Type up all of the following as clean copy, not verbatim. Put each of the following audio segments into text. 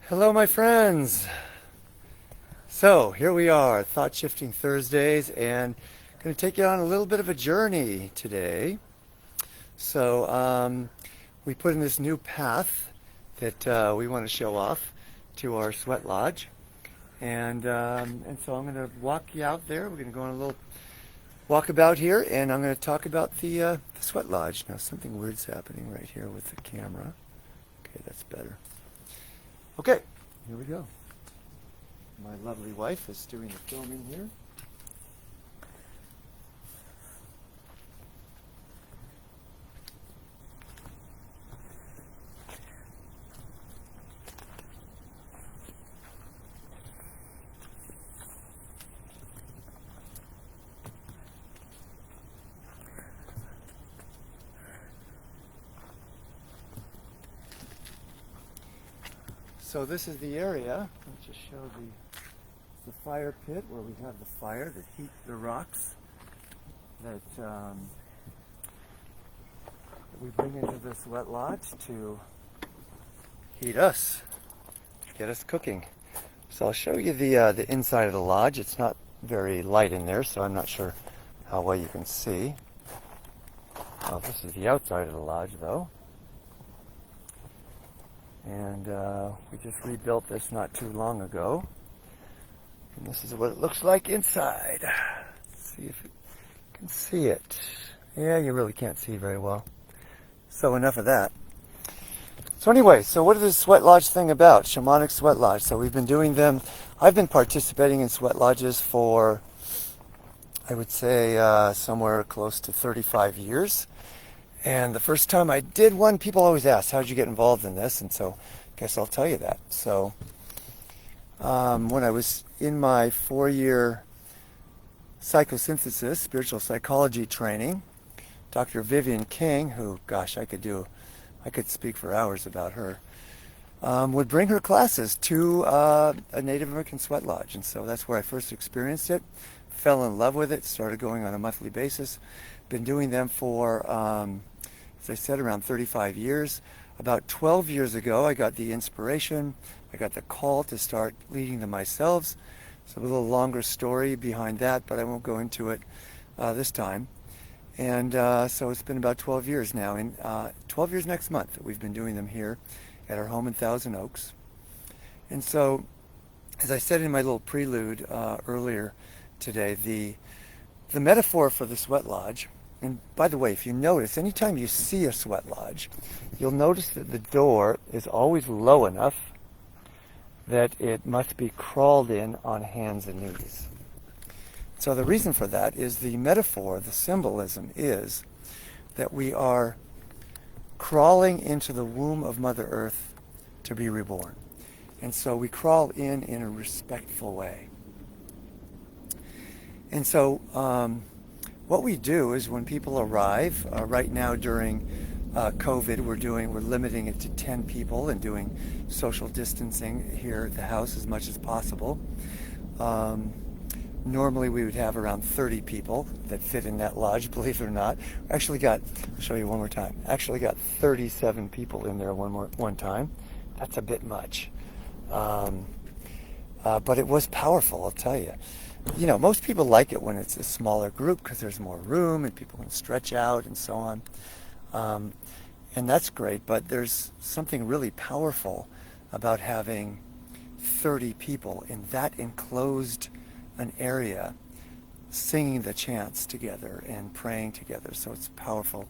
Hello, my friends. So here we are, Thought Shifting Thursdays, and I'm going to take you on a little bit of a journey today. So we put in this new path that we want to show off to our sweat lodge, and so I'm going to walk you out there. We're going to go on a little walkabout here, and I'm going to talk about the sweat lodge. Now something weird's happening right here with the camera. Okay, that's better. Okay, here we go. My lovely wife is doing the filming here. So this is the area. Let's just show the fire pit where we have the fire that heat the rocks that we bring into the sweat lodge to heat us, get us cooking. So I'll show you the inside of the lodge. It's not very light in there, so I'm not sure how well you can see. Oh, this is the outside of the lodge, though. And we just rebuilt this not too long ago. And this is what it looks like inside. Let's see if you can see it. Yeah, you really can't see very well. So enough of that. So anyway, so what is this sweat lodge thing about? Shamanic sweat lodge. So we've been doing them. I've been participating in sweat lodges for, I would say, somewhere close to 35 years. And the first time I did one, people always ask, how'd you get involved in this? And so I guess I'll tell you that. So when I was in my 4-year psychosynthesis, spiritual psychology training, Dr. Vivian King, who, gosh, I could speak for hours about her, would bring her classes to a Native American sweat lodge. And so that's where I first experienced it, fell in love with it, started going on a monthly basis. Been doing them for, as I said, around 35 years. About 12 years ago, I got the inspiration, I got the call to start leading them myself. So a little longer story behind that, but I won't go into it this time. And so it's been about 12 years now, and 12 years next month that we've been doing them here at our home in Thousand Oaks. And so, as I said in my little prelude earlier today, the metaphor for the sweat lodge, and by the way, if you notice, anytime you see a sweat lodge, you'll notice that the door is always low enough that it must be crawled in on hands and knees. So the reason for that is the metaphor, the symbolism is that we are crawling into the womb of Mother Earth to be reborn. And so we crawl in a respectful way. And so what we do is when people arrive, right now during COVID, we're limiting it to 10 people and doing social distancing here at the house as much as possible. Normally we would have around 30 people that fit in that lodge, believe it or not. I'll show you one more time. Actually got 37 people in there one time. That's a bit much. But it was powerful, I'll tell you. You know, most people like it when it's a smaller group because there's more room and people can stretch out and so on. And that's great, but there's something really powerful about having 30 people in that enclosed an area singing the chants together and praying together. So it's a powerful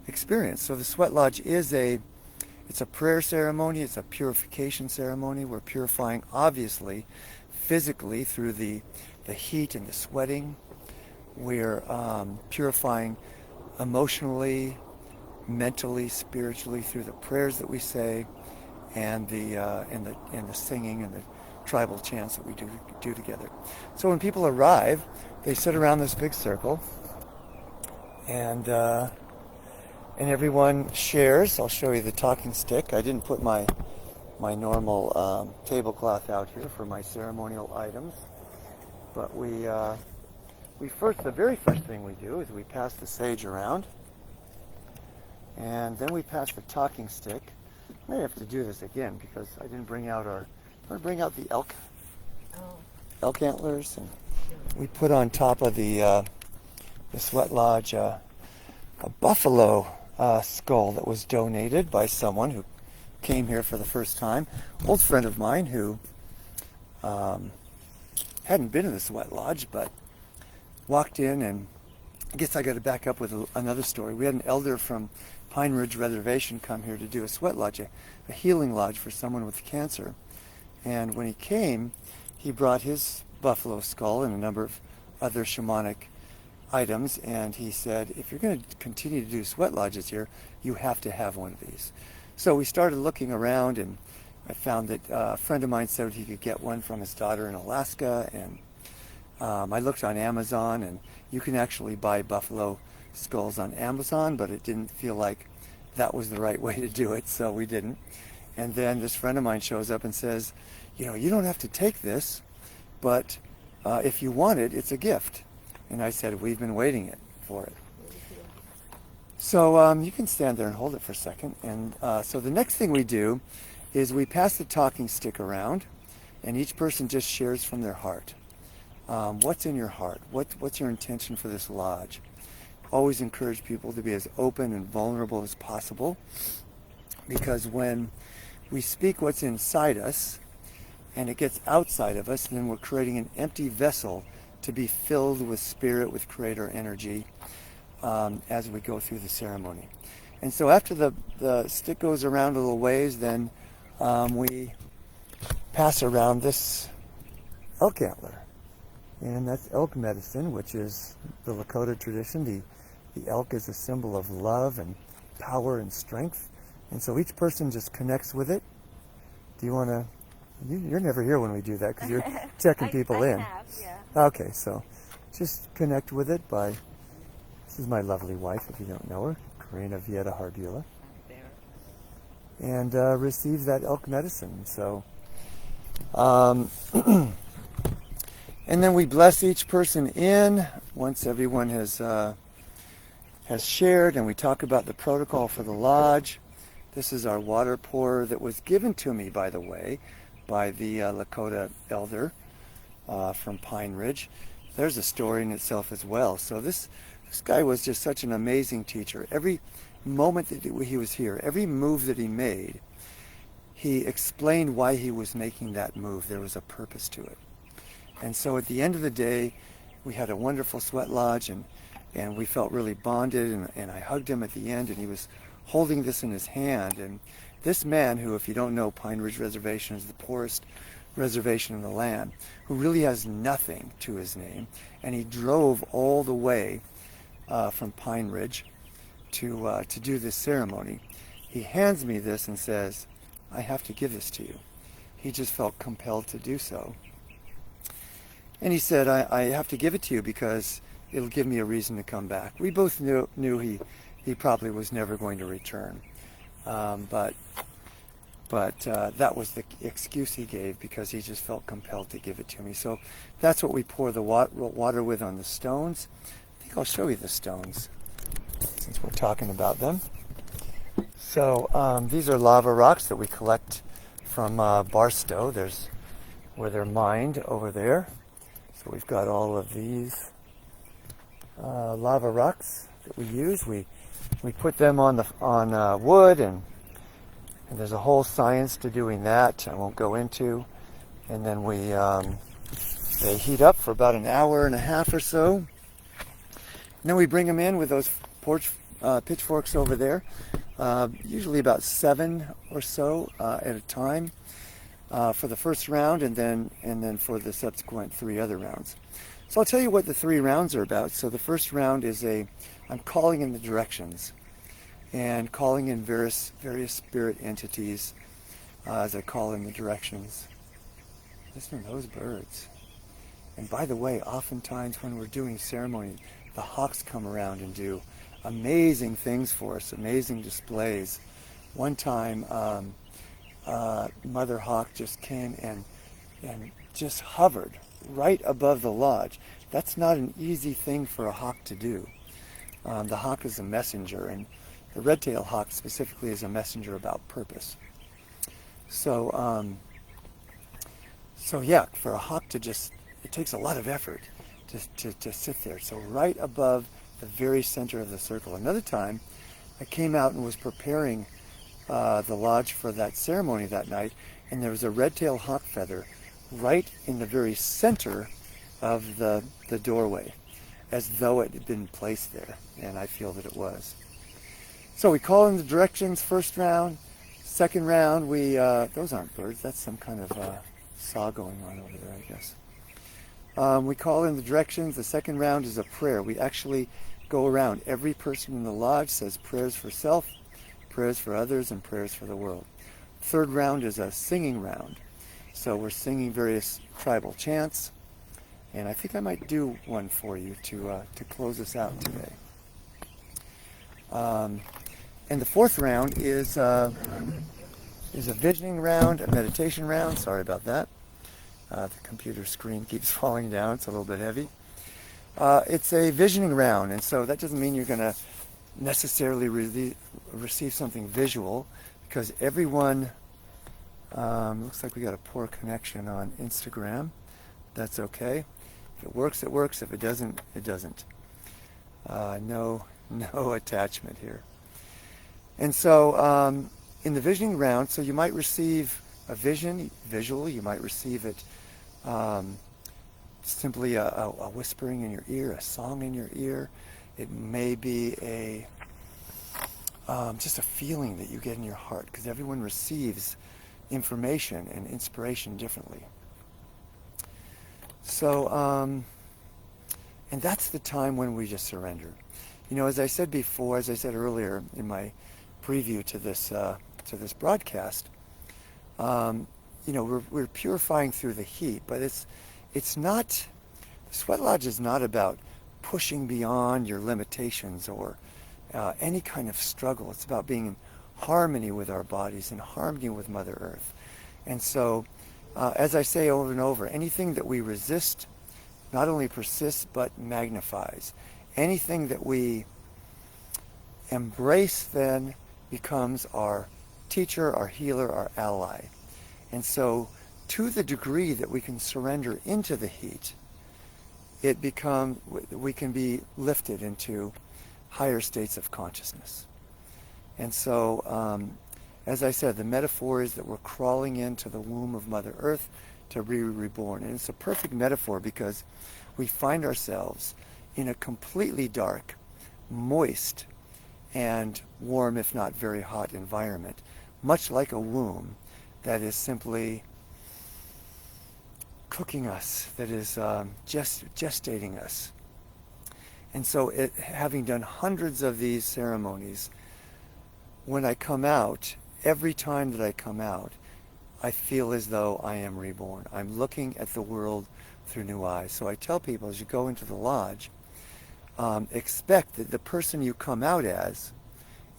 experience. So the sweat lodge is it's a prayer ceremony, it's a purification ceremony. We're purifying, obviously, physically through the heat and the sweating. We're purifying emotionally, mentally, spiritually through the prayers that we say and the singing and the tribal chants that we do together. So when people arrive, they sit around this big circle and everyone shares. I'll show you the talking stick. I didn't put my normal tablecloth out here for my ceremonial items. But the very first thing we do is we pass the sage around, and then we pass the talking stick. I may have to do this again because I didn't bring out or bring out the elk antlers, and we put on top of the sweat lodge a buffalo skull that was donated by someone who came here for the first time. Old friend of mine who hadn't been in the sweat lodge, but walked in, and I guess I got to back up with another story. We had an elder from Pine Ridge Reservation come here to do a sweat lodge, a healing lodge for someone with cancer. And when he came, he brought his buffalo skull and a number of other shamanic items, and he said, if you're going to continue to do sweat lodges here, you have to have one of these. So we started looking around, and I found that a friend of mine said he could get one from his daughter in Alaska, and I looked on Amazon, and you can actually buy buffalo skulls on Amazon, but it didn't feel like that was the right way to do it, so we didn't. And then this friend of mine shows up and says, you don't have to take this, but if you want it, it's a gift. And I said, we've been waiting for it. So you can stand there and hold it for a second. And so the next thing we do is we pass the talking stick around, and each person just shares from their heart. What's in your heart? What's your intention for this lodge? Always encourage people to be as open and vulnerable as possible, because when we speak what's inside us and it gets outside of us, then we're creating an empty vessel to be filled with spirit, with creator energy, as we go through the ceremony. And so after the stick goes around a little ways, then we pass around this elk antler. And that's elk medicine, which is the Lakota tradition. The elk is a symbol of love and power and strength. And so each person just connects with it. Do you want to... You're never here when we do that because you're checking people in. Yeah. Okay, so just connect with it by... This is my lovely wife, if you don't know her, Karina Vieta Hardula. And receive that elk medicine. So... and then we bless each person in once everyone has shared, and we talk about the protocol for the lodge. This is our water pour that was given to me, by the way, by the Lakota elder from Pine Ridge. There's a story in itself as well. So this guy was just such an amazing teacher. Every moment that he was here, every move that he made, he explained why he was making that move. There was a purpose to it. And so at the end of the day, we had a wonderful sweat lodge, and we felt really bonded, and I hugged him at the end, and he was holding this in his hand. And this man, who, if you don't know, Pine Ridge Reservation is the poorest reservation in the land, who really has nothing to his name, and he drove all the way from Pine Ridge to do this ceremony. He hands me this and says, I have to give this to you. He just felt compelled to do so. And he said, I have to give it to you because it'll give me a reason to come back. We both knew he probably was never going to return. But that was the excuse he gave, because he just felt compelled to give it to me. So that's what we pour the water with on the stones. I think I'll show you the stones since we're talking about them. So these are lava rocks that we collect from Barstow. There's where they're mined over there. So we've got all of these lava rocks that we use. We put them on wood, and there's a whole science to doing that I won't go into. And then they heat up for about an hour and a half or so. And then we bring them in with those pitchforks over there, usually about 7 or so at a time. For the first round, and then for the subsequent 3 other rounds. So I'll tell you what the 3 rounds are about. So the first round is I'm calling in the directions, and calling in various spirit entities as I call in the directions. Listen to those birds. And by the way, oftentimes when we're doing ceremony, the hawks come around and do amazing things for us, amazing displays. One time, Mother Hawk just came and just hovered right above the lodge. That's not an easy thing for a hawk to do. The hawk is a messenger, and the red-tailed hawk specifically is a messenger about purpose. So So yeah, for a hawk to just, it takes a lot of effort to sit there. So right above the very center of the circle. Another time, I came out and was preparing the lodge for that ceremony that night, and there was a red-tailed hawk feather right in the very center of the doorway, as though it had been placed there, and I feel that it was. So we call in the directions first round. Second round, we, those aren't birds, that's some kind of saw going on over there, I guess. We call in the directions. The second round is a prayer. We actually go around. Every person in the lodge says prayers for self, prayers for others, and prayers for the world. Third round is a singing round. So we're singing various tribal chants, and I think I might do one for you to close us out today. And the fourth round is a visioning round, a meditation round. Sorry about that. The computer screen keeps falling down. It's a little bit heavy. It's a visioning round, and so that doesn't mean you're going to necessarily receive something visual, because everyone, looks like we got a poor connection on Instagram. That's okay. If it works, it works. If it doesn't, it doesn't. No attachment here. And so in the visioning round, so you might receive a visual, you might receive it simply a whispering in your ear, a song in your ear. It may be just a feeling that you get in your heart, because everyone receives information and inspiration differently. So, and that's the time when we just surrender. You know, as I said before, as I said earlier in my preview to this broadcast, you know, we're purifying through the heat, but it's not, the sweat lodge is not about pushing beyond your limitations or any kind of struggle. It's about being in harmony with our bodies, in harmony with Mother Earth. And so, as I say over and over, anything that we resist not only persists but magnifies. Anything that we embrace then becomes our teacher, our healer, our ally. And so, to the degree that we can surrender into the heat, we can be lifted into higher states of consciousness. And so, as I said, the metaphor is that we're crawling into the womb of Mother Earth to be reborn. And it's a perfect metaphor because we find ourselves in a completely dark, moist, and warm, if not very hot environment, much like a womb that is simply cooking us, that is gestating us. And so having done hundreds of these ceremonies, when I come out, every time that I come out, I feel as though I am reborn. I'm looking at the world through new eyes. So I tell people, as you go into the lodge, expect that the person you come out as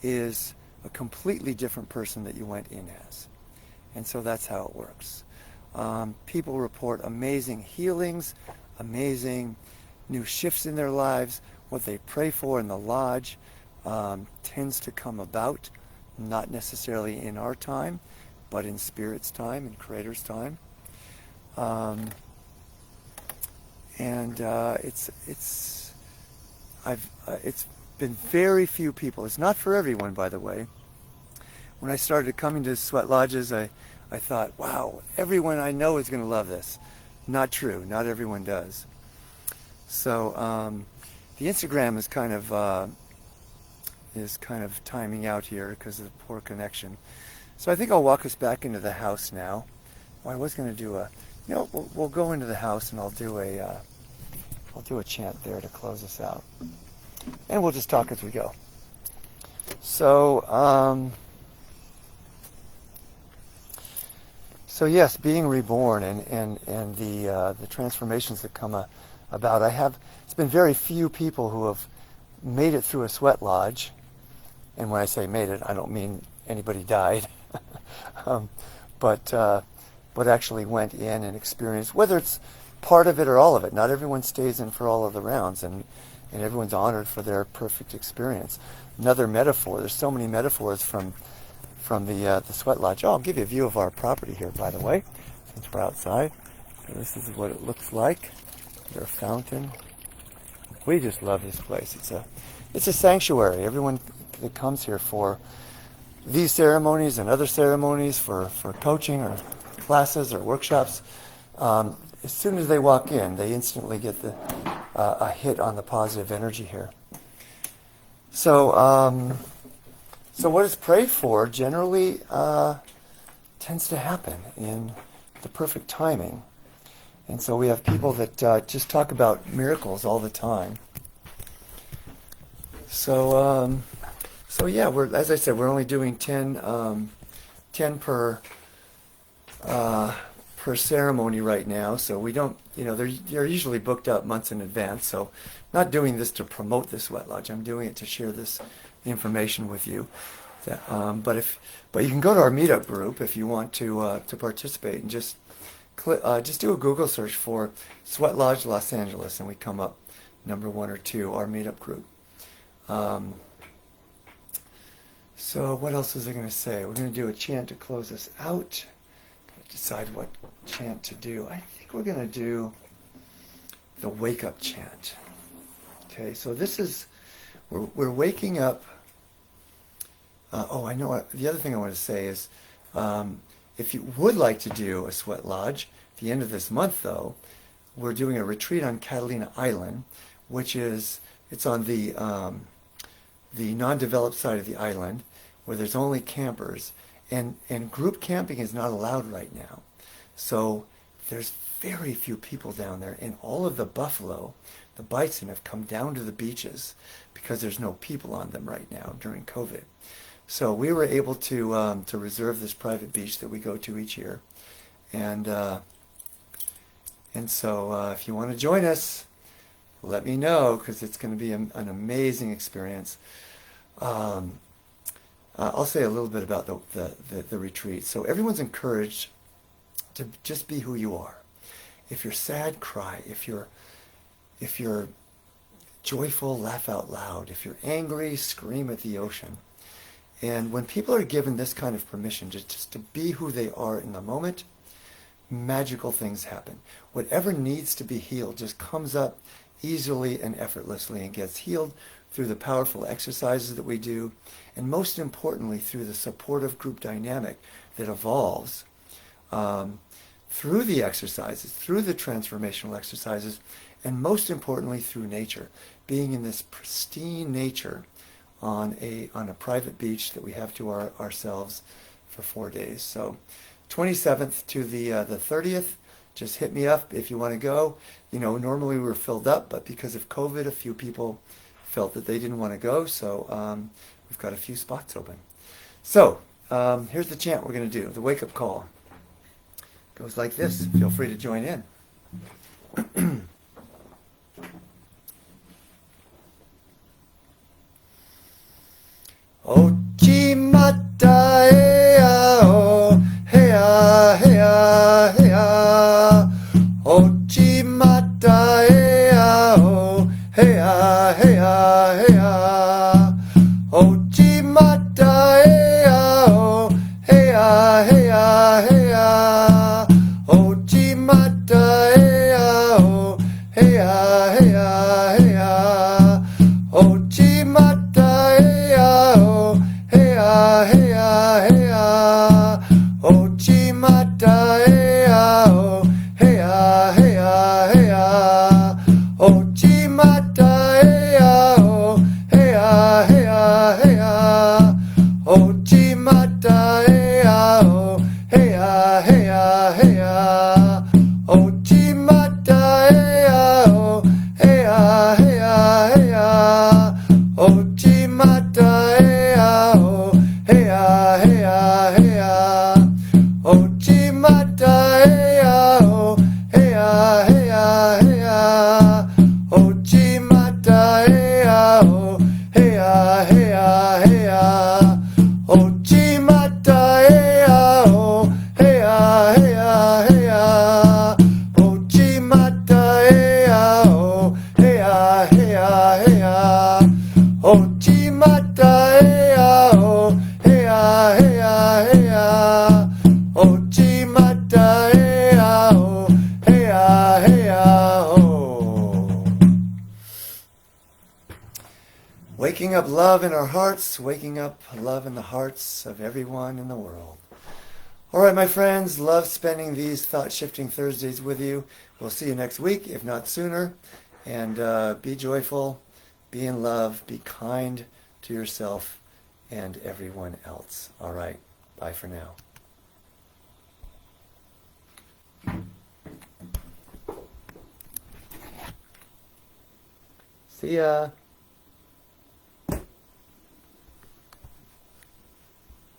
is a completely different person that you went in as. And so that's how it works. People report amazing healings, amazing new shifts in their lives. What they pray for in the lodge tends to come about, not necessarily in our time, but in Spirit's time, in Creator's time. It's been very few people. It's not for everyone, by the way. When I started coming to sweat lodges, I thought, wow, everyone I know is going to love this. Not true. Not everyone does. So the Instagram is kind of timing out here because of the poor connection. So I think I'll walk us back into the house now. Well, I was going to do we'll go into the house and I'll do a chant there to close us out, and we'll just talk as we go. So yes, being reborn and the transformations that come about. It's been very few people who have made it through a sweat lodge, and when I say made it, I don't mean anybody died, but actually went in and experienced, whether it's part of it or all of it. Not everyone stays in for all of the rounds, and everyone's honored for their perfect experience. Another metaphor, there's so many metaphors from the sweat lodge. Oh, I'll give you a view of our property here, by the way, since we're outside. So this is what it looks like. Their fountain. We just love this place. It's a sanctuary. Everyone that comes here for these ceremonies and other ceremonies, for coaching or classes or workshops, as soon as they walk in, they instantly get a hit on the positive energy here. So, so what is prayed for generally tends to happen in the perfect timing. And so we have people that just talk about miracles all the time. So, so yeah, as I said, we're only doing 10 per ceremony right now. So we don't, they're usually booked up months in advance. So not doing this to promote this sweat lodge. I'm doing it to share this information with you. But you can go to our meetup group if you want to participate, and just do a Google search for Sweat Lodge Los Angeles, and we come up number 1 or 2, our meetup group. So what else was I going to say? We're going to do a chant to close this out. Decide what chant to do. I think we're going to do the wake up chant. Okay, so this is, we're waking up. I know the other thing I want to say is, if you would like to do a sweat lodge, at the end of this month though, we're doing a retreat on Catalina Island, which is, it's on the non-developed side of the island, where there's only campers, and group camping is not allowed right now. So there's very few people down there, and all of the buffalo, the bison, have come down to the beaches because there's no people on them right now during COVID. So we were able to reserve this private beach that we go to each year, and so if you want to join us, let me know, because it's going to be an amazing experience. I'll say a little bit about the retreat. So everyone's encouraged to just be who you are. If you're sad, cry. If you're joyful, laugh out loud. If you're angry, scream at the ocean. And when people are given this kind of permission just to be who they are in the moment, magical things happen. Whatever needs to be healed just comes up easily and effortlessly and gets healed through the powerful exercises that we do, and most importantly through the supportive group dynamic that evolves through the exercises, through the transformational exercises, and most importantly through nature. Being in this pristine nature on a private beach that we have to ourselves for 4 days. So 27th to the 30th, just hit me up if you want to go. Normally we're filled up, but because of COVID, a few people felt that they didn't want to go, so we've got a few spots open. So here's the chant we're going to do, the wake-up call. Goes like this. Feel free to join in. Ochi mata ea o, hea hea hea. Ochi mata ea o, hea hea hea. Ochi mata ea o, hea hea hea. Ochi mata ea o, hea hea hea. Ochi mata ea o, hea hea hea. Ochi mata ea o, hea hea hea. Ochi mata ea o, hea hea hea. Ochi mata ea o, hea hea hea. Ochi mata ea o, hea hea hea. Ochi mata ea o, hea hea hea. Ochi mata ea o, hea hea hea. Ochi mata ea o, hea hea hea. Ochi mata ea o, hea hea hea. Ochi mata ea o, hea hea hea. Ochi mata ea o, hea hea hea. Ochi mata ea o, hea Waking up love in our hearts, waking up love in the hearts of everyone in the world. All right, my friends, love spending these thought-shifting Thursdays with you. We'll see you next week, if not sooner. And be joyful, be in love, be kind to yourself and everyone else. All right, bye for now. See ya.